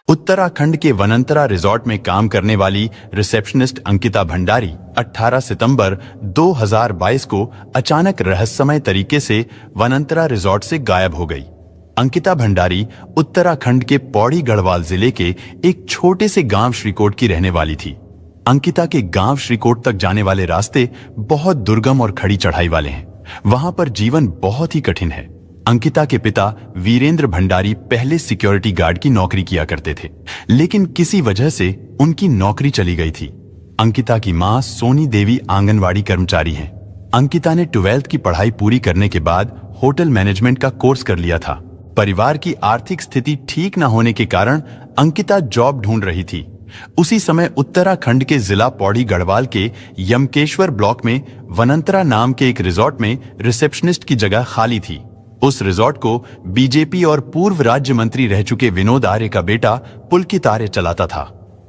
उत्तराखंड के वनंतरा रिजॉर्ट में काम करने वाली रिसेप्शनिस्ट अंकिता भंडारी 18 सितंबर 2022 को अचानक रहस्यमय तरीके से वनंतरा रिजॉर्ट से गायब हो गई। अंकिता भंडारी उत्तराखंड के पौड़ी गढ़वाल जिले के एक छोटे से गांव श्रीकोट की रहने वाली थी। अंकिता के गांव श्रीकोट तक जाने वाले रास्ते बहुत दुर्गम और खड़ी चढ़ाई वाले हैं। वहां पर जीवन बहुत ही कठिन है। अंकिता के पिता वीरेंद्र भंडारी पहले सिक्योरिटी गार्ड की नौकरी किया करते थे, लेकिन किसी वजह से उनकी नौकरी चली गई थी। अंकिता की मां सोनी देवी आंगनवाड़ी कर्मचारी हैं। अंकिता ने 12th की पढ़ाई पूरी करने के बाद होटल मैनेजमेंट का कोर्स कर लिया था। परिवार की आर्थिक स्थिति ठीक न होने के कारण अंकिता जॉब ढूंढ रही थी। उसी समय उत्तराखंड के जिला पौड़ी गढ़वाल के यमकेश्वर ब्लॉक में वनंतरा नाम के एक रिजॉर्ट में रिसेप्शनिस्ट की जगह खाली थी। उस रिजॉर्ट को बीजेपी और पूर्व राज्य मंत्री रह चुके विनोद आर्य का बेटा पुलकित आर्य चलाता था।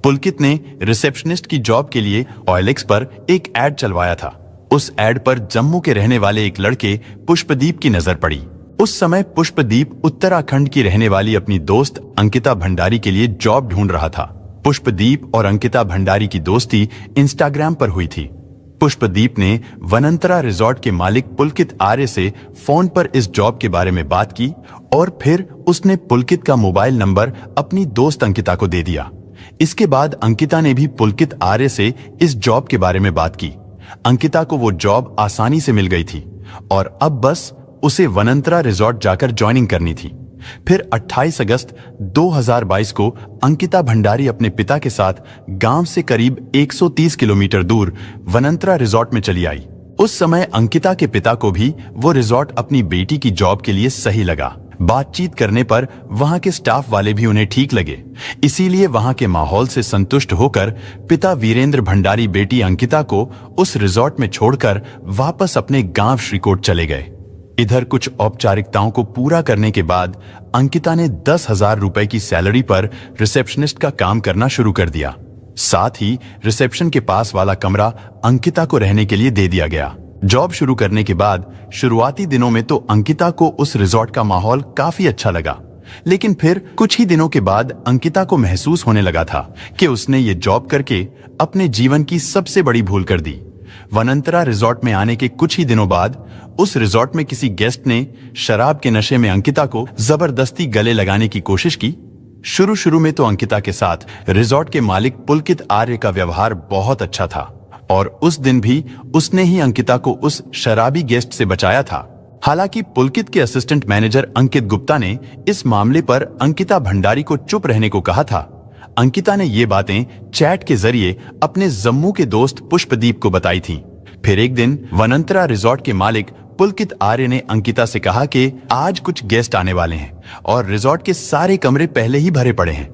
पुलकित ने रिसेप्शनिस्ट की जॉब के लिए OLX पर एक एड चलवाया था। उस एड पर जम्मू के रहने वाले एक लड़के पुष्पदीप की नजर पड़ी। उस समय पुष्पदीप उत्तराखंड की रहने वाली अपनी दोस्त अंकिता भंडारी के लिए जॉब ढूंढ रहा था। पुष्पदीप और अंकिता भंडारी की दोस्ती इंस्टाग्राम पर हुई थी। पुष्पदीप ने वनंतरा रिजॉर्ट के मालिक पुलकित आर्य से फोन पर इस जॉब के बारे में बात की और फिर उसने पुलकित का मोबाइल नंबर अपनी दोस्त अंकिता को दे दिया। इसके बाद अंकिता ने भी पुलकित आर्य से इस जॉब के बारे में बात की। अंकिता को वो जॉब आसानी से मिल गई थी और अब बस उसे वनंतरा रिजॉर्ट जाकर ज्वाइनिंग करनी थी। फिर 28 अगस्त 2022 को अंकिता भंडारी अपने पिता के साथ गांव से करीब 130 किलोमीटर दूर वनंतरा रिजॉर्ट में चली आई। उस समय अंकिता के पिता को भी वो रिजॉर्ट अपनी बेटी की जॉब के लिए सही लगा। बातचीत करने पर वहां के स्टाफ वाले भी उन्हें ठीक लगे, इसीलिए वहां के माहौल से संतुष्ट होकर पिता वीरेंद्र भंडारी बेटी अंकिता को उस रिजॉर्ट में छोड़कर वापस अपने गांव श्रीकोट चले गए। इधर कुछ औपचारिकताओं को पूरा करने के बाद अंकिता ने 10,000 रुपए की सैलरी पर रिसेप्शनिस्ट का काम करना शुरू कर दिया। साथ ही रिसेप्शन के पास वाला कमरा अंकिता को रहने के लिए दे दिया गया। जॉब शुरू करने के बाद शुरुआती दिनों में तो अंकिता को उस रिजॉर्ट का माहौल काफी अच्छा लगा, लेकिन फिर कुछ ही दिनों के बाद अंकिता को महसूस होने लगा था कि उसने ये जॉब करके अपने जीवन की सबसे बड़ी भूल कर दी। वनंतरा रिजॉर्ट में आने के कुछ ही दिनों बाद उस रिजॉर्ट में किसी गेस्ट ने शराब के नशे में अंकिता को जबरदस्ती गले लगाने की कोशिश की। शुरू में तो अंकिता के साथ रिजॉर्ट के मालिक पुलकित आर्य का व्यवहार बहुत अच्छा था और उस दिन भी उसने ही अंकिता को उस शराबी गेस्ट से बचाया था। हालांकि पुलकित के असिस्टेंट मैनेजर अंकित गुप्ता ने इस मामले पर अंकिता भंडारी को चुप रहने को कहा था। अंकिता ने ये बातें चैट के जरिए अपने जम्मू के दोस्त पुष्पदीप को बताई थी। फिर एक दिन वनंतरा रिजॉर्ट के मालिक पुलकित आर्य ने अंकिता से कहा कि आज कुछ गेस्ट आने वाले हैं और रिजॉर्ट के सारे कमरे पहले ही भरे पड़े हैं।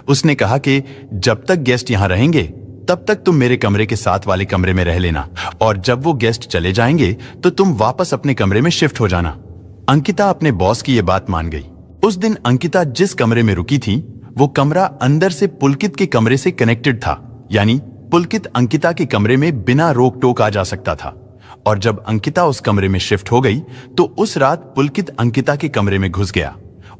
उसने कहा कि जब तक गेस्ट यहाँ रहेंगे तब तक तुम मेरे कमरे के साथ वाले कमरे में रह लेना और जब वो गेस्ट चले जाएंगे तो तुम वापस अपने कमरे में शिफ्ट हो जाना। अंकिता अपने बॉस की ये बात मान गई। उस दिन अंकिता जिस कमरे में रुकी थी वो कमरा अंदर से पुलकित के कमरे से कनेक्टेड था, यानी पुलकित अंकिता के कमरे में बिना रोक टोक आ जा सकता था। और जब अंकिता उस कमरे में शिफ्ट हो गई तो उस रात पुलकित अंकिता के कमरे में घुस गया।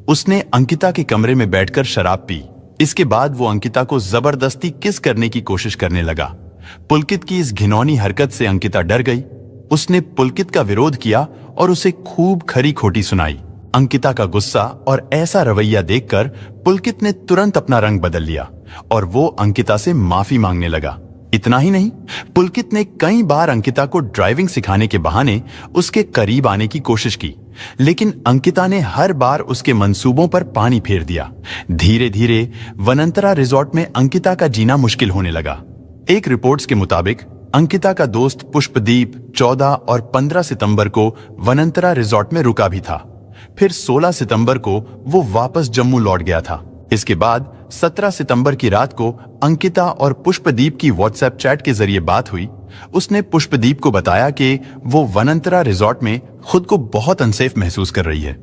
उसने अंकिता के कमरे में बैठकर शराब पी। इसके बाद वो अंकिता को जबरदस्ती किस करने की कोशिश करने लगा। पुलकित की इस घिनौनी हरकत से अंकिता डर गई। उसने पुलकित का विरोध किया और उसे खूब खरी खोटी सुनाई। अंकिता का गुस्सा और ऐसा रवैया देखकर पुलकित ने तुरंत अपना रंग बदल लिया और वो अंकिता से माफी मांगने लगा। इतना ही नहीं, पुलकित ने कई बार अंकिता को ड्राइविंग सिखाने के बहाने उसके करीब आने की कोशिश की, लेकिन अंकिता ने हर बार उसके मंसूबों पर पानी फेर दिया। धीरे धीरे वनंतरा रिजॉर्ट में अंकिता का जीना मुश्किल होने लगा। एक रिपोर्ट्स के मुताबिक अंकिता का दोस्त पुष्पदीप 14 और 15 सितंबर को वनंतरा रिजॉर्ट में रुका भी था। फिर 16 सितंबर को वो वापस जम्मू लौट गया था। इसके बाद 17 सितंबर की रात को अंकिता और पुष्पदीप की व्हाट्सएप चैट के जरिए बात हुई। उसने पुष्पदीप को बताया कि वो वनंतरा रिजॉर्ट में खुद को बहुत अनसेफ महसूस कर रही है।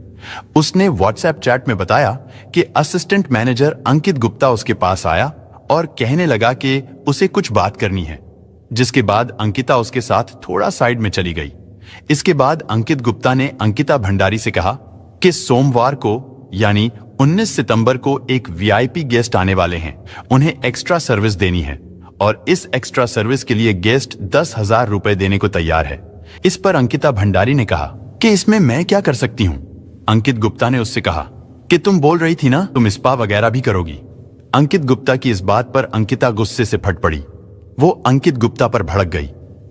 उसने व्हाट्सएप चैट में बताया कि असिस्टेंट मैनेजर अंकित गुप्ता उसके पास आया और कहने लगा कि उसे कुछ बात करनी है, जिसके बाद अंकिता उसके साथ थोड़ा साइड में चली गई। इसके बाद अंकित गुप्ता ने अंकिता भंडारी से कहा कि सोमवार को यानी 19 सितंबर को एक वीआईपी गेस्ट आने वाले हैं, उन्हें एक्स्ट्रा सर्विस देनी है और इस एक्स्ट्रा सर्विस के लिए गेस्ट 10,000 रुपए देने को तैयार है। इस पर अंकिता भंडारी ने कहा कि इसमें मैं क्या कर सकती हूँ। अंकित गुप्ता ने उससे कहा कि तुम बोल रही थी ना तुम स्पा वगैरह भी करोगी। अंकित गुप्ता की इस बात पर अंकिता गुस्से से फट पड़ी। वो अंकित गुप्ता पर भड़क गई।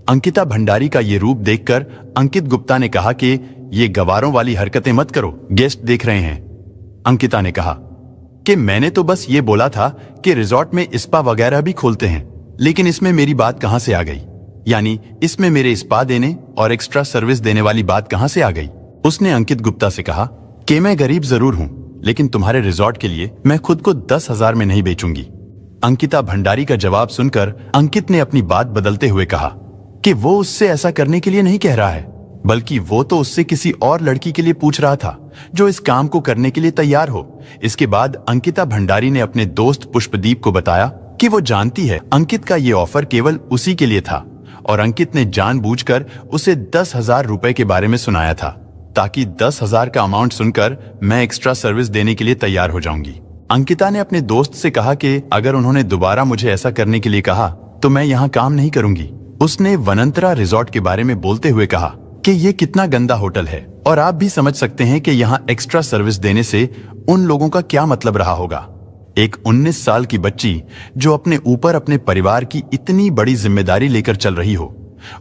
अंकिता भंडारी का ये रूप देखकर अंकित गुप्ता ने कहा कि ये गवारों वाली हरकतें मत करो, गेस्ट देख रहे हैं। अंकिता ने कहा कि मैंने तो बस ये बोला था कि रिजॉर्ट में स्पा वगैरह भी खोलते हैं, लेकिन इसमें मेरी बात कहां से आ गई, यानी इसमें मेरे स्पा देने और एक्स्ट्रा सर्विस देने वाली बात कहां से आ गई। उसने अंकित गुप्ता से कहा कि मैं गरीब जरूर हूं, लेकिन तुम्हारे रिजॉर्ट के लिए मैं खुद को 10,000 में नहीं बेचूंगी। अंकिता भंडारी का जवाब सुनकर अंकित ने अपनी बात बदलते हुए कहा कि वो उससे ऐसा करने के लिए नहीं कह रहा है, बल्कि वो तो उससे किसी और लड़की के लिए पूछ रहा था जो इस काम को करने के लिए तैयार हो। इसके बाद अंकिता भंडारी ने अपने दोस्त पुष्पदीप को बताया कि वो जानती है अंकित का ये ऑफर केवल उसी के लिए था और अंकित ने जानबूझकर उसे 10,000 रुपए के बारे में सुनाया था ताकि 10,000 का अमाउंट सुनकर मैं एक्स्ट्रा सर्विस देने के लिए तैयार हो जाऊंगी। अंकिता ने अपने दोस्त से कहा कि अगर उन्होंने दोबारा मुझे ऐसा करने के लिए कहा तो मैं यहाँ काम नहीं करूंगी। उसने वनंतरा रिजॉर्ट के बारे में बोलते हुए कहा कि ये कितना गंदा होटल है और आप भी समझ सकते हैं कि यहाँ एक्स्ट्रा सर्विस देने से उन लोगों का क्या मतलब रहा होगा। एक 19 साल की बच्ची जो अपने ऊपर अपने परिवार की इतनी बड़ी जिम्मेदारी लेकर चल रही हो,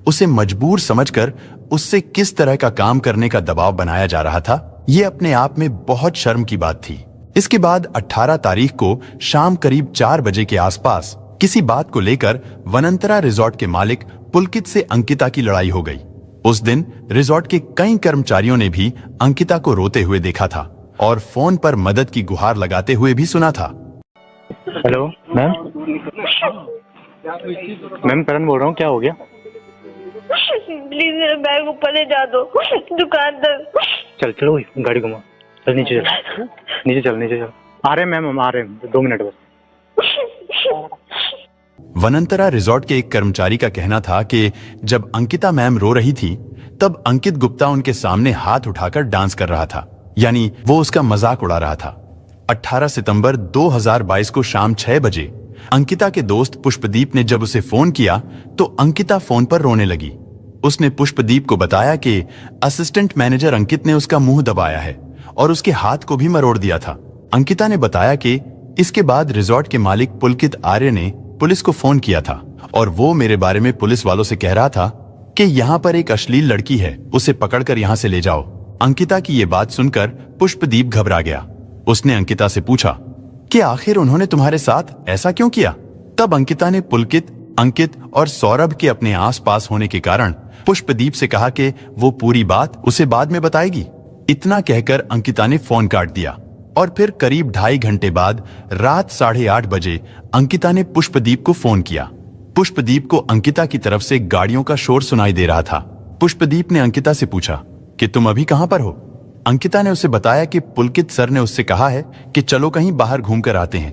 उसे मजबूर समझकर उससे किस तरह का काम करने का दबाव बनाया जा रहा था, ये अपने आप में बहुत शर्म की बात थी। इसके बाद 18 तारीख को शाम करीब 4 बजे के आसपास किसी बात को लेकर वनंतरा रिजॉर्ट के मालिक पुलकित से अंकिता की लड़ाई हो गई। उस दिन रिजॉर्ट के कई कर्मचारियों ने भी अंकिता को रोते हुए देखा था और फोन पर मदद की गुहार लगाते हुए भी सुना था। हेलो मैम, मैम करण बोल रहा हूँ, क्या हो गया? प्लीज मेरा बैग ऊपर ले जा दो दुकान तक। चल चलो गाड़ी घुमा, चल नीचे चल, नीचे चल, नीचे चल। आ रहे हैं मैम, हम आ रहे हैं, 2 मिनट बस। वनंतरा रिजॉर्ट के एक कर्मचारी का कहना था कि जब अंकिता मैम रो रही थी तब अंकित गुप्ता उनके सामने हाथ उठाकर डांस कर रहा था, यानी वो उसका मजाक उड़ा रहा था। 18 सितंबर 2022 को शाम 6 बजे अंकिता के दोस्त पुष्पदीप ने जब उसे फोन किया तो अंकिता फोन पर रोने लगी। उसने पुष्पदीप को बताया कि असिस्टेंट मैनेजर अंकित ने उसका मुंह दबाया है और उसके हाथ को भी मरोड़ दिया था। अंकिता ने बताया कि इसके बाद रिजॉर्ट के मालिक पुलकित आर्य ने पुलिस को फोन किया था और वो मेरे बारे में पुलिस वालों से कह रहा था कि यहाँ पर एक अश्लील लड़की है, उसे पकड़कर यहाँ से ले जाओ। अंकिता की ये बात सुनकर पुष्पदीप घबरा गया। उसने अंकिता से पूछा कि आखिर उन्होंने तुम्हारे साथ ऐसा क्यों किया। तब अंकिता ने पुलकित, अंकित और सौरभ के अपने आसपास होने के कारण पुष्पदीप से कहा कि वो पूरी बात उसे बाद में बताएगी। इतना कहकर अंकिता ने फोन काट दिया और फिर करीब 2.5 घंटे बाद रात 8:30 बजे अंकिता ने पुष्पदीप को फोन किया। पुष्पदीप को अंकिता की तरफ से गाड़ियों का शोर सुनाई दे रहा था। पुष्पदीप ने अंकिता से पूछा कि तुम अभी कहां पर हो। अंकिता ने उसे बताया कि पुलकित सर ने उससे कहा है कि चलो कहीं बाहर घूमकर आते हैं।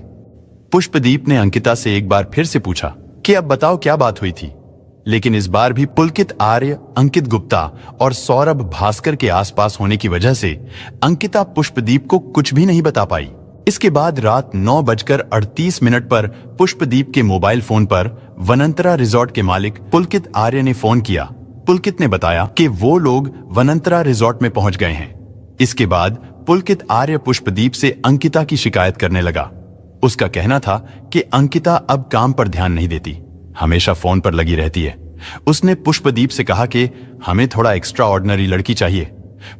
पुष्पदीप ने अंकिता से एक बार फिर से पूछा कि अब बताओ क्या बात हुई थी, लेकिन इस बार भी पुलकित आर्य, अंकित गुप्ता और सौरभ भास्कर के आसपास होने की वजह से अंकिता पुष्पदीप को कुछ भी नहीं बता पाई। इसके बाद रात 9:38 पर पुष्पदीप के मोबाइल फोन पर वनंतरा रिजॉर्ट के मालिक पुलकित आर्य ने फोन किया। पुलकित ने बताया कि वो लोग वनंतरा रिजॉर्ट में पहुंच गए हैं। इसके बाद पुलकित आर्य पुष्पदीप से अंकिता की शिकायत करने लगा। उसका कहना था कि अंकिता अब काम पर ध्यान नहीं देती, हमेशा फोन पर लगी रहती है। उसने पुष्पदीप से कहा कि हमें थोड़ा एक्स्ट्रा ऑर्डिनरी लड़की चाहिए।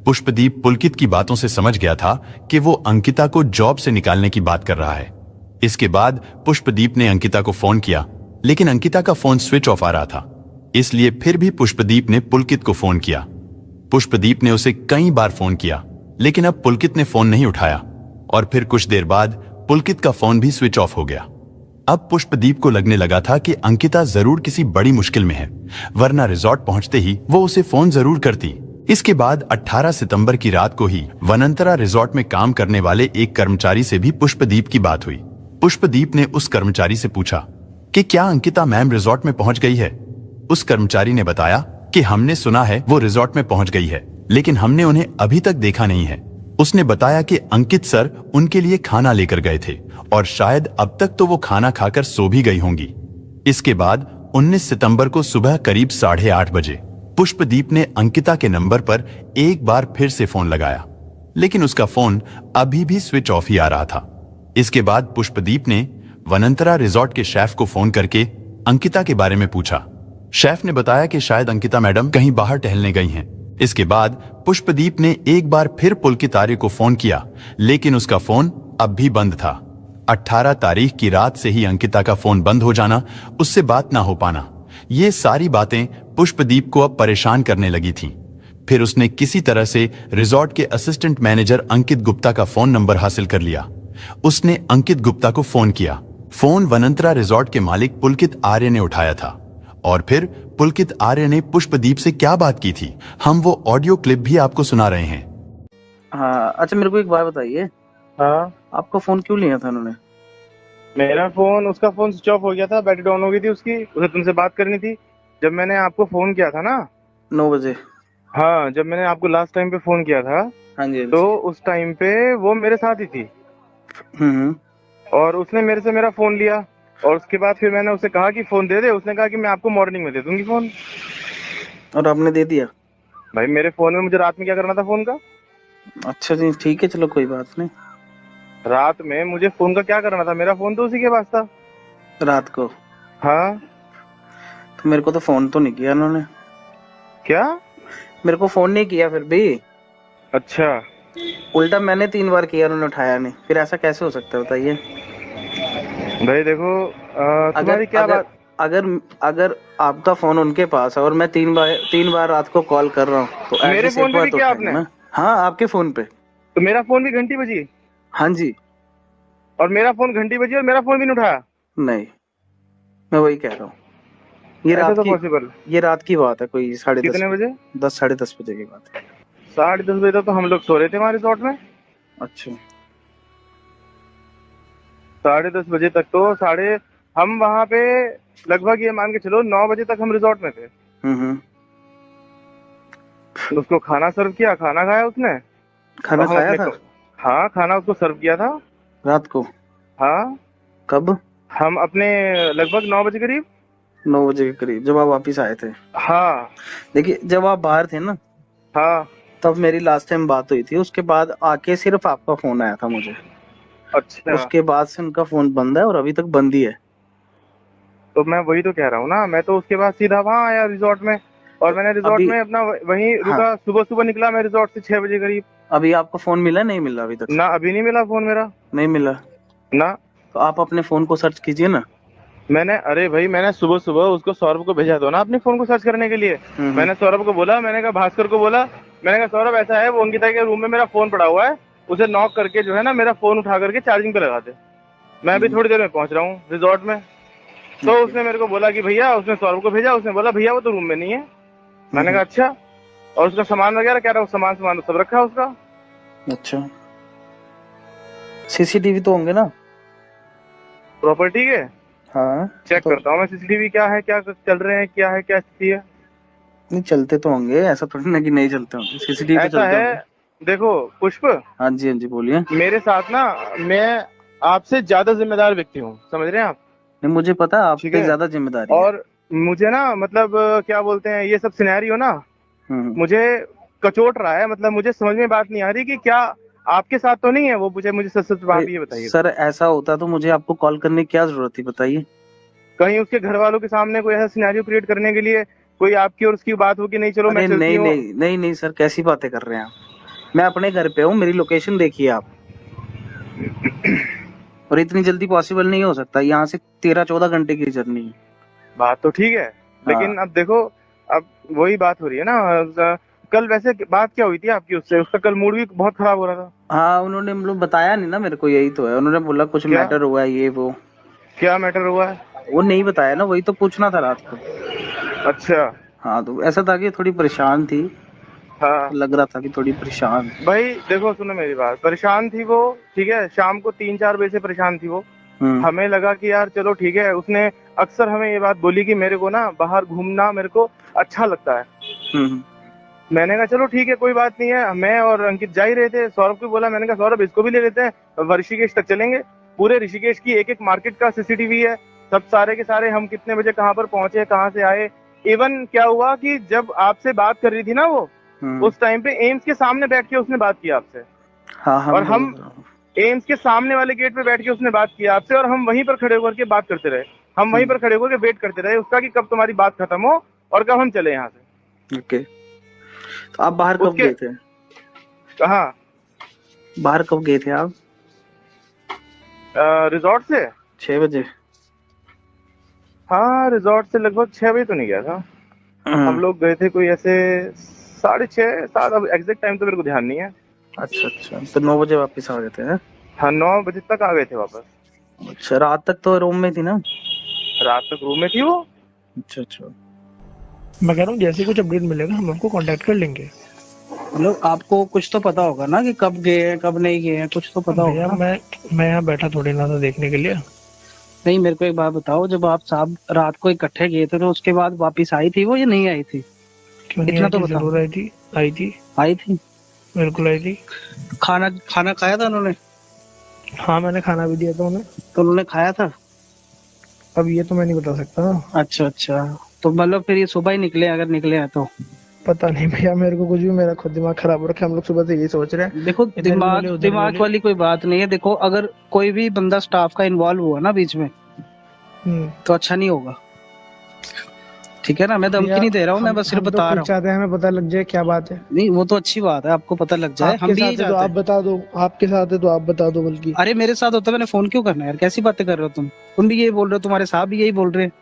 पुष्पदीप पुलकित की बातों से समझ गया था कि वो अंकिता को जॉब से निकालने की बात कर रहा है। इसके बाद पुष्पदीप ने अंकिता को फोन किया, लेकिन अंकिता का फोन स्विच ऑफ आ रहा था। इसलिए फिर भी पुष्पदीप ने पुलकित को फोन किया। पुष्पदीप ने उसे कई बार फोन किया, लेकिन अब पुलकित ने फोन नहीं उठाया और फिर कुछ देर बाद पुलकित का फोन भी स्विच ऑफ हो गया। अब पुष्पदीप को लगने लगा था कि अंकिता जरूर किसी बड़ी मुश्किल में है, वरना रिजॉर्ट पहुंचते ही वो उसे फोन जरूर करती। इसके बाद 18 सितंबर की रात को ही वनंतरा रिजॉर्ट में काम करने वाले एक कर्मचारी से भी पुष्पदीप की बात हुई। पुष्पदीप ने उस कर्मचारी से पूछा कि क्या अंकिता मैम रिजॉर्ट में पहुंच गई है। उस कर्मचारी ने बताया कि हमने सुना है वो रिजॉर्ट में पहुंच गई है, लेकिन हमने उन्हें अभी तक देखा नहीं है। उसने बताया कि अंकित सर उनके लिए खाना लेकर गए थे और शायद अब तक तो वो खाना खाकर सो भी गई होंगी। इसके बाद 19 सितंबर को सुबह करीब 8:30 बजे पुष्पदीप ने अंकिता के नंबर पर एक बार फिर से फोन लगाया, लेकिन उसका फोन अभी भी स्विच ऑफ ही आ रहा था। इसके बाद पुष्पदीप ने वनंतरा रिजॉर्ट के शेफ को फोन करके अंकिता के बारे में पूछा। शेफ ने बताया कि शायद अंकिता मैडम कहीं बाहर टहलने गई हैं। इसके बाद पुष्पदीप ने एक बार फिर पुलकित आर्य को फोन किया, लेकिन उसका फोन अब भी बंद था। 18 तारीख की रात से ही अंकिता का फोन बंद हो जाना, उससे बात ना हो पाना, ये सारी बातें पुष्पदीप को अब परेशान करने लगी थीं। फिर उसने किसी तरह से रिजॉर्ट के असिस्टेंट मैनेजर अंकित गुप्ता का फोन नंबर हासिल कर लिया। उसने अंकित गुप्ता को फोन किया। फोन वनंतरा रिजॉर्ट के मालिक पुलकित आर्य ने उठाया था और फिर पुलकित आर्य ने पुष्पदीप से क्या बात की थी, हम वो ऑडियो क्लिप भी आपको सुना रहे हैं। हाँ, अच्छा मेरे को एक बात बताइए, हाँ, आपका फोन क्यों लिया था उन्होंने? मेरा फोन, उसका फोन स्विच ऑफ हो गया था, बैटरी डाउन हो गई थी उसकी, उसे तुमसे बात करनी थी। जब मैंने आपको फोन किया था ना 9 बजे। हाँ, जब मैंने आपको लास्ट टाइम पे फोन किया था हाँ जी, हाँ जी। तो उस टाइम पे वो मेरे साथ ही थी हम्म। और उसने मेरे से मेरा फोन लिया और उसके बाद फिर मैंने उसे कहा कि फोन दे दे। उसने कहा कि मैं आपको मॉर्निंग में दे दूंगी फोन। और आपने दे दिया? भाई मेरे फोन में मुझे रात में क्या करना था फोन का? अच्छा जी, ठीक है, चलो कोई बात नहीं। रात में मुझे फोन का क्या करना था? मेरा फोन तो उसी के पास था। रात को? हाँ। तो मेरे को तो फोन तो नहीं किया उन्होंने। क्या? मेरे को फोन नहीं किया फिर भी। अच्छा, उल्टा मैंने 3 बार किया, उन्होंने उठाया नहीं। फिर ऐसा कैसे हो सकता है बताइए? भाई देखो तुम्हारी क्या अगर बात? अगर अगर आपका फोन उनके पास है और मैं 3 बार रात को कॉल कर रहा हूँ तो मेरे ऐसे फोन पे भी तो किया उठाएंगे आपने? ना। हाँ, आपके फोन पे। तो मेरा फोन भी घंटी बजी हाँ जी। और मेरा फोन घंटी बजी और मेरा फोन भी नहीं उठाया? नहीं, मैं वही कह रहा हूँ। ये ऐसा रात तो की पॉसिबल? ये रात की बात है, कोई 10:30 कितने बजे? 10-10:30 बजे की बात है। 10:30 बजे तक तो हम लोग सो रहे थे हमारे रिजॉर्ट में। अच्छा। 10:30 बजे तक तो हम वहाँ पे लगभग ये मान के चलो 9 बजे तक हम रिजॉर्ट में थे। हम्म। उसको खाना सर्व किया, खाना खाया उसने। खाना और हम खाया अपने था? हाँ, खाना उसको सर्व किया था। रात को? हाँ, कब? हम अपने लगभग 9 बजे करीब। 9 बजे के करीब जब आप वापिस आए थे? हाँ देखिए, जब आप बाहर थे ना हाँ। तब मेरी लास्ट टाइम बात हुई थी। उसके बाद आके सिर्फ आपका फोन आया था मुझे। अच्छा, उसके बाद से उनका फोन बंद है और अभी तक बंद ही है। तो मैं वही तो कह रहा हूँ ना, मैं तो उसके बाद सीधा वहाँ आया रिजॉर्ट में और मैंने रिजॉर्ट अभी में अपना वहीं हाँ, रुका। सुबह सुबह निकला मैं रिजॉर्ट से 6 बजे करीब। अभी आपका फोन मिला? नहीं मिला अभी तक? ना, अभी नहीं मिला फोन मेरा। नहीं मिला? ना। तो आप अपने फोन को सर्च कीजिए ना। अरे भाई, मैंने सुबह सुबह उसको सौरभ को भेजा दो ना अपने फोन को सर्च करने के लिए। मैंने सौरभ को बोला, मैंने कहा भास्कर को बोला, मैंने कहा सौरभ ऐसा है, वो अंकिता के रूम में मेरा फोन पड़ा हुआ है, उसे नॉक करके जो है ना मेरा फोन उठा करके चार्जिंग पे लगा दे। मैं अभी थोड़ी देर में पहुंच रहा हूँ रिजॉर्ट में। तो उसने मेरे को बोला कि भैया, उसने सौरभ को भेजा, उसने बोला भैया वो तो रूम में नहीं है। मैंने कहा अच्छा। और उसका सामान वगैरह कह रहा हूँ, सामान सब रखा है उसका। अच्छा, सीसीटीवी तो होंगे ना प्रॉपर्टी के? हाँ, चेक तो करता हूँ मैं सीसीटीवी क्या है, क्या चल रहे हैं, क्या है, क्या स्थिति है। नहीं चलते तो होंगे, ऐसा थोड़ी ना कि नहीं चलते होंगे। सीसीटीवी तो ऐसा चलते है, होंगे। देखो पुष्प, हाँ जी, हाँ जी, बोलिए। मेरे साथ ना, मैं आपसे ज्यादा जिम्मेदार व्यक्ति हूँ, समझ रहे हैं आप? नहीं, मुझे पता है आप ठीक पे है। ज्यादा जिम्मेदारी है। और मुझे ना मतलब क्या बोलते हैं, ये सब सिनेरियो ना हम्म। मुझे कचोट रहा है। मतलब मुझे समझ में बात नहीं आ रही कि क्या आपके साथ तो नहीं है वो। मुझे सच सच बात ये बताइए। सर, ऐसा होता तो मुझे आपको कॉल करने की क्या जरूरत थी, बताइए। कहीं उसके घर वालों के सामने कोई ऐसा सिनेरियो क्रिएट करने के लिए कोई आपकी और उसकी बात हो कि नहीं चलो मैं अरे चलती नहीं हूँ। नहीं नहीं नहीं सर, कैसी बातें कर रहे हैं आप? मैं अपने घर पे हूँ, मेरी लोकेशन देखिए आप। और इतनी जल्दी पॉसिबल नहीं हो सकता, यहाँ से 13-14 घंटे की जर्नी है। बात तो ठीक है, लेकिन अब देखो, अब वही बात हो रही है ना। कल वैसे बात क्या हुई थी आपकी उससे? उसका कल मूड भी बहुत खराब हो रहा था। हाँ, उन्होंने मतलब बताया नहीं ना मेरे को, यही तो है। उन्होंने बोला कुछ क्या? मैटर हुआ है, ये वो। क्या मैटर हुआ है? वो नहीं बताया ना, वही तो पूछना था रात को। अच्छा। हाँ, तो ऐसा था कि थोड़ी परेशान थी। हाँ लग रहा था कि थोड़ी परेशान। भाई देखो, सुनो मेरी बात, परेशान थी वो, ठीक है। शाम को 3-4 बजे से परेशान थी वो। हमें लगा कि यार चलो ठीक है। उसने अक्सर हमें ये बात बोली कि मेरे को ना बाहर घूमना मेरे को अच्छा लगता है। मैंने कहा चलो ठीक है कोई बात नहीं है, मैं और अंकित जा ही रहे थे। सौरभ को बोला, मैंने कहा सौरभ इसको भी ले लेते हैं, ऋषिकेश तक चलेंगे। पूरे ऋषिकेश की एक एक मार्केट का सीसीटीवी है, सब सारे के सारे, हम कितने बजे कहाँ पर पहुंचे, कहाँ से आए। इवन क्या हुआ कि जब आपसे बात कर रही थी ना वो, उस टाइम पे एम्स के सामने बैठ के उसने बात की आपसे। हाँ, और हम एम्स के सामने वाले गेट पे बैठ के उसने बात की आपसे, और हम वहीं पर खड़े होकर के बात करते रहे। हम वहीं पर खड़े होकर के वेट करते रहे उसका कि कब तुम्हारी बात खत्म हो और कब हम चले यहाँ से। ओके, तो आप बाहर कब गए थे? कहाँ बाहर कब गए थे आप? रिजॉर्ट से 6 बजे। हाँ, रिजॉर्ट से लगभग 6 बजे तो नहीं गया था। हम लोग गए थे कोई ऐसे 6:30 7, अब एग्जैक्ट टाइम तो मेरे को ध्यान नहीं है। अच्छा, तो 9 बजे वापस आ गए थे? हाँ, 9 बजे तक आ गए थे वापस। अच्छा, रात तक तो रूम में थी ना? रात तक रूम में थी वो। अच्छा, मैं कह रहा हूँ जैसे कुछ अपडेट मिलेगा हम आपको कांटेक्ट कर लेंगे। मतलब आपको कुछ तो पता होगा ना कि कब गए हैं कब नहीं गए हैं, कुछ तो पता होगा ना? मैं यहाँ बैठा थोड़ी ना था देखने के लिए। नहीं, मेरे को एक बात बताओ, जब आप साहब रात को इकट्ठे गए थे तो उसके बाद वापस आई थी वो या नहीं आई थी? क्यों नहीं? इतना तो बताओ। जरूर आई थी। आई थी, बिल्कुल आई थी। खाना खाया था उन्होंने? हाँ, मैंने खाना भी दिया था उन्हें। तो उन्होंने खाया था? अब ये तो मैं नहीं बता सकता। अच्छा, तो मतलब फिर ये सुबह ही निकले, अगर निकले हैं तो? पता नहीं भैया, मेरे को कुछ भी, मेरा खुद दिमाग खराब हो रखा है। हम लोग सुबह से यही सोच रहे हैं। देखो, दिमाग वाली कोई बात नहीं है। देखो, अगर कोई भी बंदा स्टाफ का इन्वॉल्व हुआ ना बीच में तो अच्छा नहीं होगा, ठीक है ना? मैं धमकी नहीं दे रहा हूँ, मैं बस सिर्फ बता रहा हूँ। चाहते हैं हमें पता लग जाए क्या बात है। नहीं, वो तो अच्छी बात है, आपको पता लग जाए। हम भी यही चाहते हैं। आप बता दो, आपके साथ है तो आप बता दो। बल्कि अरे मेरे साथ होता मैंने फोन क्यों करना है यार? कैसी बातें कर रहे हो तुम भी यही बोल रहे हो, तुम्हारे साहब भी यही बोल रहे हैं।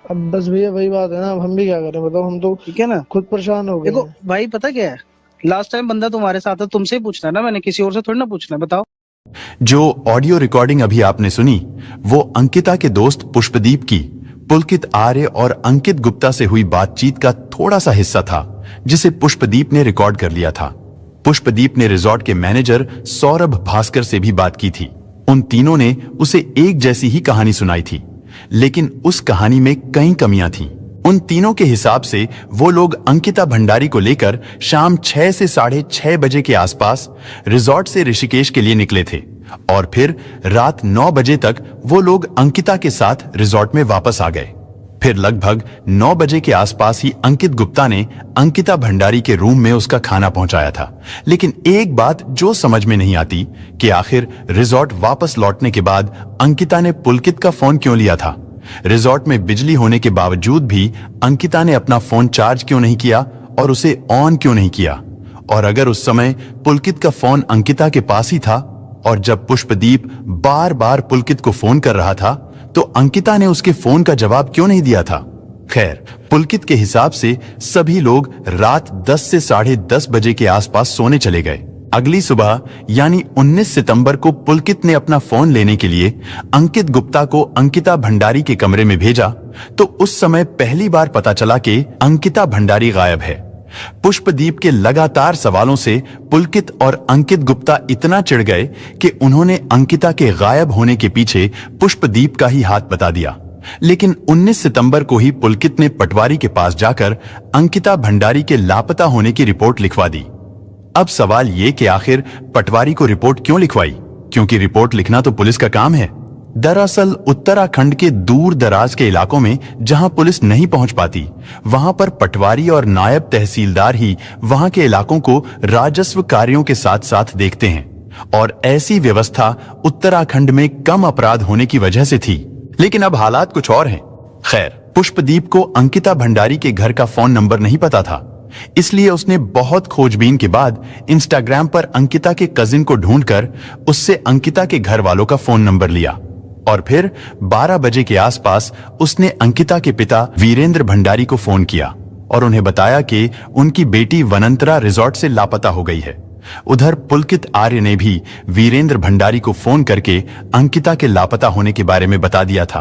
अब बस भैया वही बात है ना, अब हम भी क्या करें बताओ? हम तो ठीक है ना, खुद परेशान हो गए। देखो भाई, पता क्या है, लास्ट टाइम बंदा तुम्हारे साथ है, तुमसे ही पूछना है ना, मैंने किसी और से थोड़ी ना पूछना है। बताओ। जो ऑडियो रिकॉर्डिंग अभी आपने सुनी वो अंकिता के दोस्त पुष्पदीप की पुलकित आर्य और अंकित गुप्ता से हुई बातचीत का थोड़ा सा हिस्सा था जिसे पुष्पदीप ने रिकॉर्ड कर लिया था। पुष्पदीप ने रिजॉर्ट के मैनेजर सौरभ भास्कर से भी बात की थी। उन तीनों ने उसे एक जैसी ही कहानी सुनाई थी, लेकिन उस कहानी में कई कमियां थीं। उन तीनों के हिसाब से वो लोग अंकिता भंडारी को लेकर शाम 6 से 6:30 बजे के आसपास रिजॉर्ट से ऋषिकेश के लिए निकले थे और फिर रात 9 बजे तक वो लोग अंकिता के साथ रिजॉर्ट में वापस आ गए। फिर लगभग 9 बजे के आसपास ही अंकित गुप्ता ने अंकिता भंडारी के रूम में उसका खाना पहुंचाया था। लेकिन एक बात जो समझ में नहीं आती कि आखिर रिजॉर्ट वापस लौटने के बाद अंकिता ने पुलकित का फोन क्यों लिया था। रिजॉर्ट में बिजली होने के बावजूद भी अंकिता ने अपना फोन चार्ज क्यों नहीं किया और उसे ऑन क्यों नहीं किया। और अगर उस समय पुलकित का फोन अंकिता के पास ही था और जब पुष्पदीप बार बार पुलकित को फोन कर रहा था तो अंकिता ने उसके फोन का जवाब क्यों नहीं दिया था। खैर, पुलकित के हिसाब से सभी लोग रात 10 से 10:30 बजे के आसपास सोने चले गए। अगली सुबह यानी 19 सितंबर को पुलकित ने अपना फोन लेने के लिए अंकित गुप्ता को अंकिता भंडारी के कमरे में भेजा तो उस समय पहली बार पता चला कि अंकिता भंडारी गायब है। पुष्पदीप के लगातार सवालों से पुलकित और अंकित गुप्ता इतना चिढ़ गए कि उन्होंने अंकिता के गायब होने के पीछे पुष्पदीप का ही हाथ बता दिया। लेकिन 19 सितंबर को ही पुलकित ने पटवारी के पास जाकर अंकिता भंडारी के लापता होने की रिपोर्ट लिखवा दी। अब सवाल ये कि आखिर पटवारी को रिपोर्ट क्यों लिखवाई, क्योंकि रिपोर्ट लिखना तो पुलिस का काम है। दरअसल उत्तराखंड के दूर दराज के इलाकों में जहां पुलिस नहीं पहुंच पाती वहां पर पटवारी और नायब तहसीलदार ही वहां के इलाकों को राजस्व कार्यों के साथ साथ देखते हैं और ऐसी व्यवस्था उत्तराखंड में कम अपराध होने की वजह से थी। लेकिन अब हालात कुछ और हैं। खैर, पुष्पदीप को अंकिता भंडारी के घर का फोन नंबर नहीं पता था, इसलिए उसने बहुत खोजबीन के बाद इंस्टाग्राम पर अंकिता के कजिन को ढूंढकर उससे अंकिता के घर वालों का फोन नंबर लिया और फिर 12 बजे के आसपास उसने अंकिता के पिता वीरेंद्र भंडारी को फोन किया और उन्हें बताया कि उनकी बेटी वनंतरा रिजॉर्ट से लापता हो गई है। उधर पुलकित आर्य ने भी वीरेंद्र भंडारी को फोन करके अंकिता के लापता होने के बारे में बता दिया था।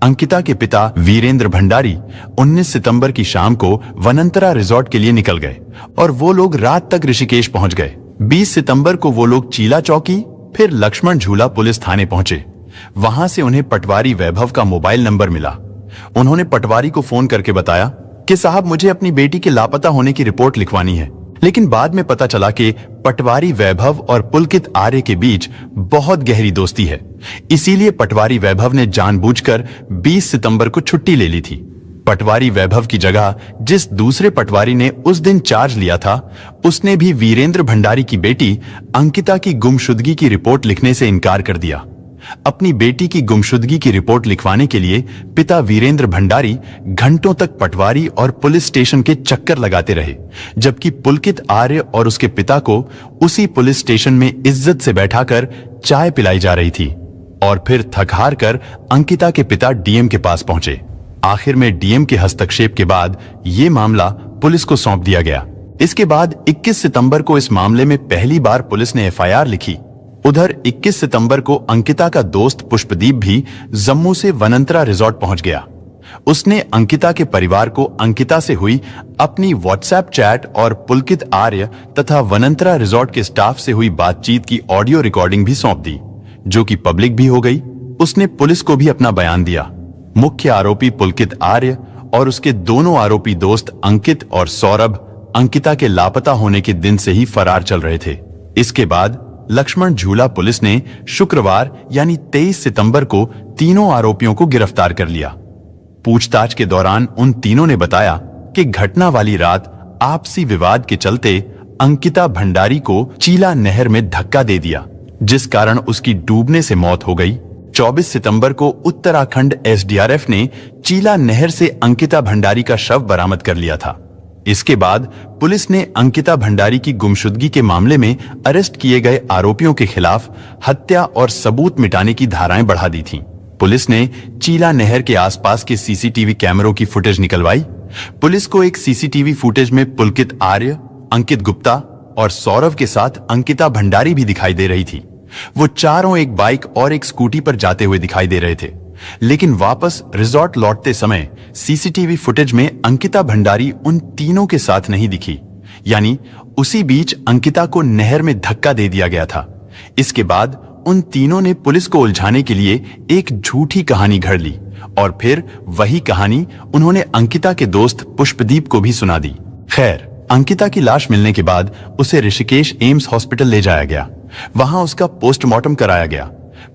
अंकिता के पिता वीरेंद्र भंडारी 19 सितंबर की शाम को वनंतरा रिजॉर्ट के लिए निकल गए और वो लोग रात तक ऋषिकेश पहुंच गए। 20 सितंबर को वो लोग चीला चौकी फिर लक्ष्मण झूला पुलिस थाने पहुंचे। वहां से उन्हें पटवारी वैभव का मोबाइल नंबर मिला। उन्होंने पटवारी को फोन करके बताया कि साहब मुझे अपनी बेटी के लापता होने की रिपोर्ट लिखवानी है। लेकिन बाद में पता चला कि पटवारी वैभव और पुलकित आर्य के बीच बहुत गहरी दोस्ती है। इसीलिए पटवारी वैभव ने जानबूझकर 20 सितंबर को छुट्टी ले ली थी। पटवारी वैभव की जगह जिस दूसरे पटवारी ने उस दिन चार्ज लिया था, उसने भी वीरेंद्र भंडारी की बेटी अंकिता की गुमशुदगी की रिपोर्ट लिखने से इनकार कर दिया। अपनी बेटी की गुमशुदगी की रिपोर्ट लिखवाने के लिए पिता वीरेंद्र भंडारी घंटों तक पटवारी और पुलिस स्टेशन के चक्कर लगाते रहे, जबकि पुलकित आर्य और उसके पिता को उसी पुलिस स्टेशन में इज्जत से बैठाकर चाय पिलाई जा रही थी। और फिर थक हार कर अंकिता के पिता डीएम के पास पहुंचे। आखिर में डीएम के हस्तक्षेप के बाद यह मामला पुलिस को सौंप दिया गया। इसके बाद 21 सितंबर को इस मामले में पहली बार पुलिस ने एफआईआर लिखी। उधर 21 सितंबर को अंकिता का दोस्त पुष्पदीप भी जम्मू से वनंतरा रिजॉर्ट पहुंच गया। उसने अंकिता के परिवार को अंकिता से हुई अपनी व्हाट्सएप चैट और पुलकित आर्य तथा वनंतरा रिजॉर्ट के स्टाफ से हुई बातचीत की ऑडियो रिकॉर्डिंग भी सौंप दी, जो कि पब्लिक भी हो गई। उसने पुलिस को भी अपना बयान दिया। मुख्य आरोपी पुलकित आर्य और उसके दोनों आरोपी दोस्त अंकित और सौरभ अंकिता के लापता होने के दिन से ही फरार चल रहे थे। इसके बाद लक्ष्मण झूला पुलिस ने शुक्रवार यानी 23 सितंबर को तीनों आरोपियों को गिरफ्तार कर लिया। पूछताछ के दौरान उन तीनों ने बताया कि घटना वाली रात आपसी विवाद के चलते अंकिता भंडारी को चीला नहर में धक्का दे दिया, जिस कारण उसकी डूबने से मौत हो गई। 24 सितंबर को उत्तराखंड एसडीआरएफ ने चीला नहर से अंकिता भंडारी का शव बरामद कर लिया था। इसके बाद पुलिस ने अंकिता भंडारी की गुमशुदगी के मामले में अरेस्ट किए गए आरोपियों के खिलाफ हत्या और सबूत मिटाने की धाराएं बढ़ा दी थीं। पुलिस ने चीला नहर के आसपास के सीसीटीवी कैमरों की फुटेज निकलवाई। पुलिस को एक सीसीटीवी फुटेज में पुलकित आर्य, अंकित गुप्ता और सौरभ के साथ अंकिता भंडारी भी दिखाई दे रही थी। वो चारों एक बाइक और एक स्कूटी पर जाते हुए दिखाई दे रहे थे, लेकिन वापस रिजॉर्ट लौटते समय सीसीटीवी फुटेज में अंकिता भंडारी उन तीनों के साथ नहीं दिखी। यानी उसी बीच अंकिता को नहर में धक्का दे दिया गया था। इसके बाद उन तीनों ने पुलिस को उलझाने के लिए एक झूठी कहानी घड़ ली और फिर वही कहानी उन्होंने अंकिता के दोस्त पुष्पदीप को भी सुना दी। खैर, अंकिता की लाश मिलने के बाद उसे ऋषिकेश एम्स हॉस्पिटल ले जाया गया। वहां उसका पोस्टमार्टम कराया गया।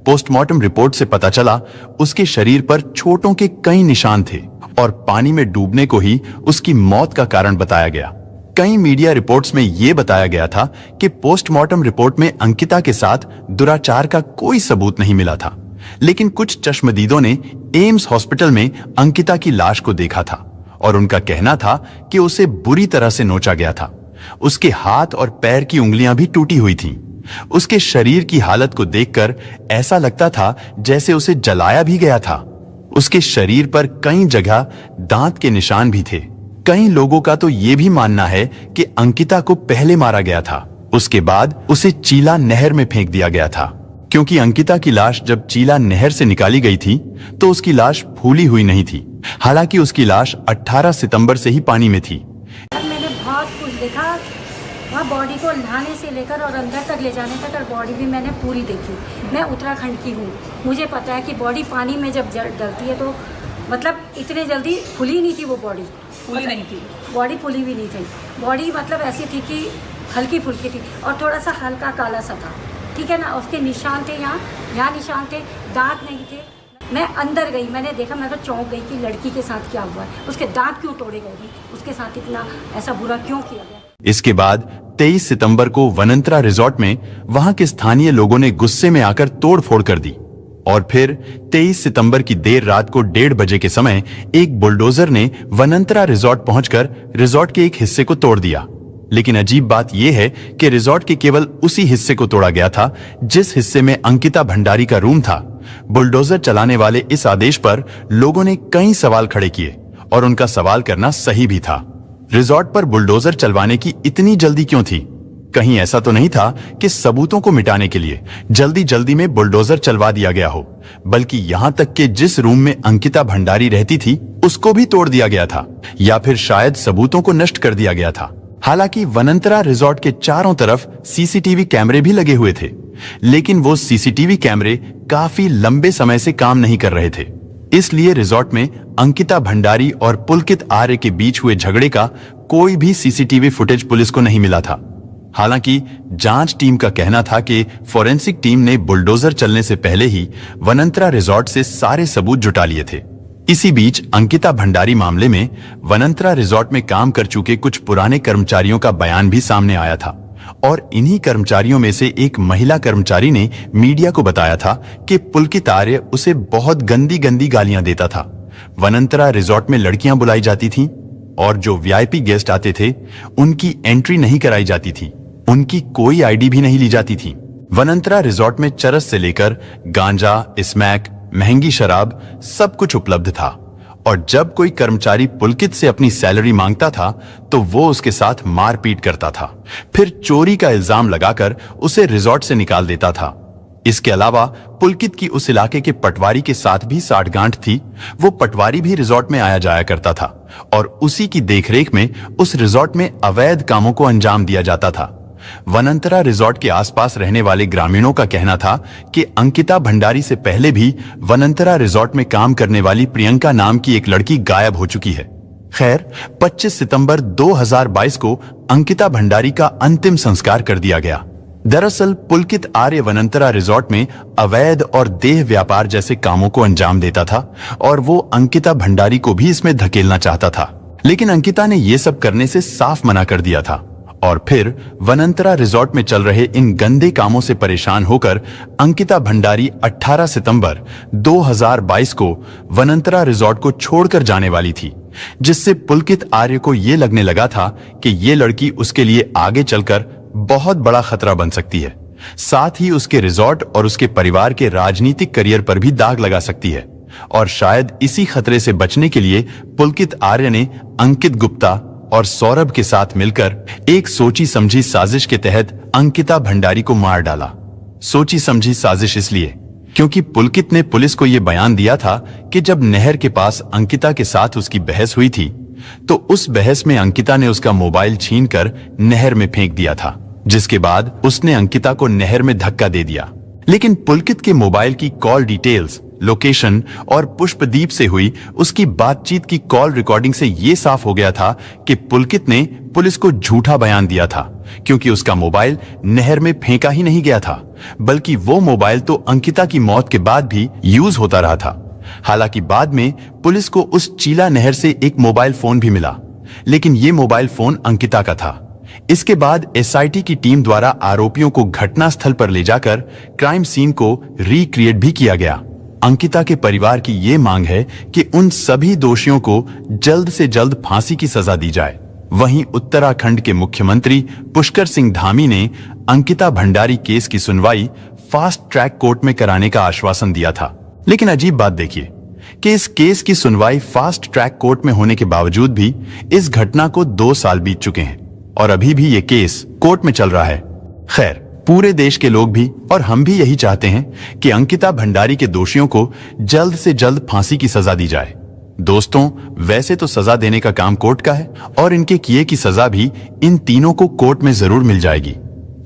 पोस्टमार्टम रिपोर्ट से पता चला उसके शरीर पर चोटों के कई निशान थे और पानी में डूबने को ही उसकी मौत का कारण बताया गया। कई मीडिया रिपोर्ट्स में यह बताया गया था कि पोस्टमार्टम रिपोर्ट में अंकिता के साथ दुराचार का कोई सबूत नहीं मिला था, लेकिन कुछ चश्मदीदों ने एम्स हॉस्पिटल में अंकिता की लाश को देखा था और उनका कहना था कि उसे बुरी तरह से नोचा गया था। उसके हाथ और पैर की उंगलियां भी टूटी हुई थीं। उसके शरीर की हालत को देखकर ऐसा लगता था जैसे उसे जलाया भी गया था। उसके शरीर पर कई जगह दांत के निशान भी थे। कई लोगों का तो यह भी मानना है कि अंकिता को पहले मारा गया था, उसके बाद उसे चीला नहर में फेंक दिया गया था। क्योंकि अंकिता की लाश जब चीला नहर से निकाली गई थी तो उसकी लाश फूली हुई नहीं थी। हालांकि उसकी लाश 18 सितंबर से ही पानी में थी। मैंने बहुत कुछ देखा वहाँ, बॉडी को नहाने से लेकर और अंदर तक ले जाने तक, और बॉडी भी मैंने पूरी देखी। मैं उत्तराखंड की हूँ, मुझे पता है कि बॉडी पानी में जब डलती है तो मतलब इतने जल्दी फुली नहीं थी वो बॉडी, फुली नहीं थी बॉडी, फुली भी नहीं थी बॉडी, मतलब ऐसी थी कि हल्की फुल्की थी और थोड़ा सा हल्का काला सा था, ठीक है ना। उसके निशान थे, यहाँ निशान थे, दांत नहीं थे। मैं अंदर गई, मैंने देखा, मैं तो चौंक गई कि लड़की के साथ क्या हुआ है, उसके दांत क्यों तोड़े गए, उसके साथ इतना ऐसा बुरा क्यों किया गया। इसके बाद 23 सितंबर को वनंतरा रिजॉर्ट में वहां के स्थानीय लोगों ने गुस्से में आकर तोड़फोड़ कर दी और फिर 23 सितंबर की देर रात को 1:30 बजे के समय एक बुलडोजर ने वनंतरा रिजॉर्ट पहुंचकर रिजॉर्ट के एक हिस्से को तोड़ दिया। लेकिन अजीब बात यह है कि रिजॉर्ट के केवल उसी हिस्से को तोड़ा गया था जिस हिस्से में अंकिता भंडारी का रूम था। बुलडोजर चलाने वाले इस आदेश पर लोगों ने कई सवाल खड़े किए और उनका सवाल करना सही भी था। रिजॉर्ट पर बुलडोजर चलवाने की इतनी जल्दी क्यों थी? कहीं ऐसा तो नहीं था कि सबूतों को मिटाने के लिए जल्दी जल्दी में बुलडोजर चलवा दिया गया हो, बल्कि यहां तक कि जिस रूम में अंकिता भंडारी रहती थी उसको भी तोड़ दिया गया था, या फिर शायद सबूतों को नष्ट कर दिया गया था। हालांकि वनंतरा रिजॉर्ट के चारों तरफ सीसीटीवी कैमरे भी लगे हुए थे, लेकिन वो सीसीटीवी कैमरे काफी लंबे समय से काम नहीं कर रहे थे। इसलिए रिजॉर्ट में अंकिता भंडारी और पुलकित आर्य के बीच हुए झगड़े का कोई भी सीसीटीवी फुटेज पुलिस को नहीं मिला था। हालांकि जांच टीम का कहना था कि फोरेंसिक टीम ने बुलडोजर चलने से पहले ही वनंतरा रिजॉर्ट से सारे सबूत जुटा लिए थे। इसी बीच अंकिता भंडारी मामले में वनंतरा रिजॉर्ट में काम कर चुके कुछ पुराने कर्मचारियों का बयान भी सामने आया था और इन्हीं कर्मचारियों में से एक महिला कर्मचारी ने मीडिया को बताया था कि पुलकित आर्य उसे बहुत गंदी गंदी गालियां देता था। वनंतरा रिजॉर्ट में लड़कियां बुलाई जाती थीं और जो वीआईपी गेस्ट आते थे उनकी एंट्री नहीं कराई जाती थी, उनकी कोई आईडी भी नहीं ली जाती थी। वनंतरा रिजॉर्ट में चरस से लेकर गांजा, स्मैक, महंगी शराब सब कुछ उपलब्ध था और जब कोई कर्मचारी पुलकित से अपनी सैलरी मांगता था तो वो उसके साथ मारपीट करता था, फिर चोरी का इल्जाम लगाकर उसे रिजॉर्ट से निकाल देता था। इसके अलावा पुलकित की उस इलाके के पटवारी के साथ भी साठगांठ थी। वो पटवारी भी रिजॉर्ट में आया जाया करता था और उसी की देखरेख में उस रिजॉर्ट में अवैध कामों को अंजाम दिया जाता था। वनंतरा रिजॉर्ट के आसपास रहने वाले ग्रामीणों का कहना था कि अंकिता भंडारी से पहले भी वनंतरा रिजॉर्ट में काम करने वाली प्रियंका नाम की एक लड़की गायब हो चुकी है। खैर, 25 सितंबर 2022 को अंकिता भंडारी का अंतिम संस्कार कर दिया गया। दरअसल पुलकित आर्य वनंतरा रिजॉर्ट में अवैध और देह व्यापार जैसे कामों को अंजाम देता था और वो अंकिता भंडारी को भी इसमें धकेलना चाहता था, लेकिन अंकिता ने ये सब करने से साफ मना कर दिया था। और फिर वनंतरा रिजॉर्ट में चल रहे इन गंदे कामों से परेशान होकर अंकिता भंडारी 18 सितंबर 2022 को वनंतरा रिजॉर्ट को छोड़कर जाने वाली थी, जिससे पुलकित आर्य को यह लगने लगा था कि ये लड़की उसके लिए आगे चलकर बहुत बड़ा खतरा बन सकती है, साथ ही उसके रिजॉर्ट और उसके परिवार के राजनीतिक करियर पर भी दाग लगा सकती है। और शायद इसी खतरे से बचने के लिए पुलकित आर्य ने अंकित गुप्ता और सौरभ के साथ मिलकर एक सोची समझी साजिश के तहत अंकिता भंडारी को मार डाला। सोची समझी साजिश इसलिए क्योंकि पुलकित ने पुलिस को यह बयान दिया था कि जब नहर के पास अंकिता के साथ उसकी बहस हुई थी तो उस बहस में अंकिता ने उसका मोबाइल छीनकर नहर में फेंक दिया था, जिसके बाद उसने अंकिता को नहर में धक्का दे दिया। लेकिन पुलकित के मोबाइल की कॉल डिटेल्स, लोकेशन और पुष्पदीप से हुई उसकी बातचीत की कॉल रिकॉर्डिंग से यह साफ हो गया था कि पुलकित ने पुलिस को झूठा बयान दिया था, क्योंकि उसका मोबाइल नहर में फेंका ही नहीं गया था, बल्कि वो मोबाइल तो अंकिता की मौत के बाद भी यूज होता रहा था। हालांकि बाद में पुलिस को उस चीला नहर से एक मोबाइल फोन भी मिला, लेकिन ये मोबाइल फोन अंकिता का था। इसके बाद एसआईटी की टीम द्वारा आरोपियों को घटनास्थल पर ले जाकर क्राइम सीन को रिक्रिएट भी किया गया। अंकिता के परिवार की ये मांग है कि उन सभी दोषियों को जल्द से जल्द फांसी की सजा दी जाए। वहीं उत्तराखंड के मुख्यमंत्री पुष्कर सिंह धामी ने अंकिता भंडारी केस की सुनवाई फास्ट ट्रैक कोर्ट में कराने का आश्वासन दिया था। लेकिन अजीब बात देखिए कि इस केस की सुनवाई फास्ट ट्रैक कोर्ट में होने के बावजूद भी इस घटना को 2 साल बीत चुके हैं और अभी भी ये केस कोर्ट में चल रहा है। खैर, पूरे देश के लोग भी और हम भी यही चाहते हैं कि अंकिता भंडारी के दोषियों को जल्द से जल्द फांसी की सजा दी जाए। दोस्तों, वैसे तो सजा देने का काम कोर्ट का है और इनके किए की सजा भी इन तीनों को कोर्ट में जरूर मिल जाएगी,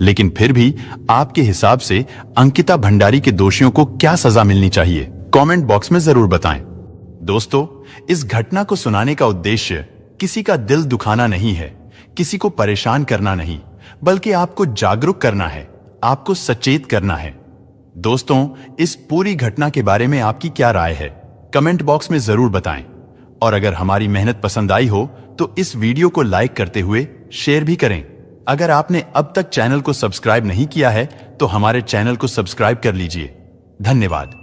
लेकिन फिर भी आपके हिसाब से अंकिता भंडारी के दोषियों को क्या सजा मिलनी चाहिए, कमेंट बॉक्स में जरूर बताएं। दोस्तों, इस घटना को सुनाने का उद्देश्य किसी का दिल दुखाना नहीं है, किसी को परेशान करना नहीं, बल्कि आपको जागरूक करना है, आपको सचेत करना है। दोस्तों, इस पूरी घटना के बारे में आपकी क्या राय है, कमेंट बॉक्स में जरूर बताएं। और अगर हमारी मेहनत पसंद आई हो तो इस वीडियो को लाइक करते हुए शेयर भी करें। अगर आपने अब तक चैनल को सब्सक्राइब नहीं किया है तो हमारे चैनल को सब्सक्राइब कर लीजिए। धन्यवाद।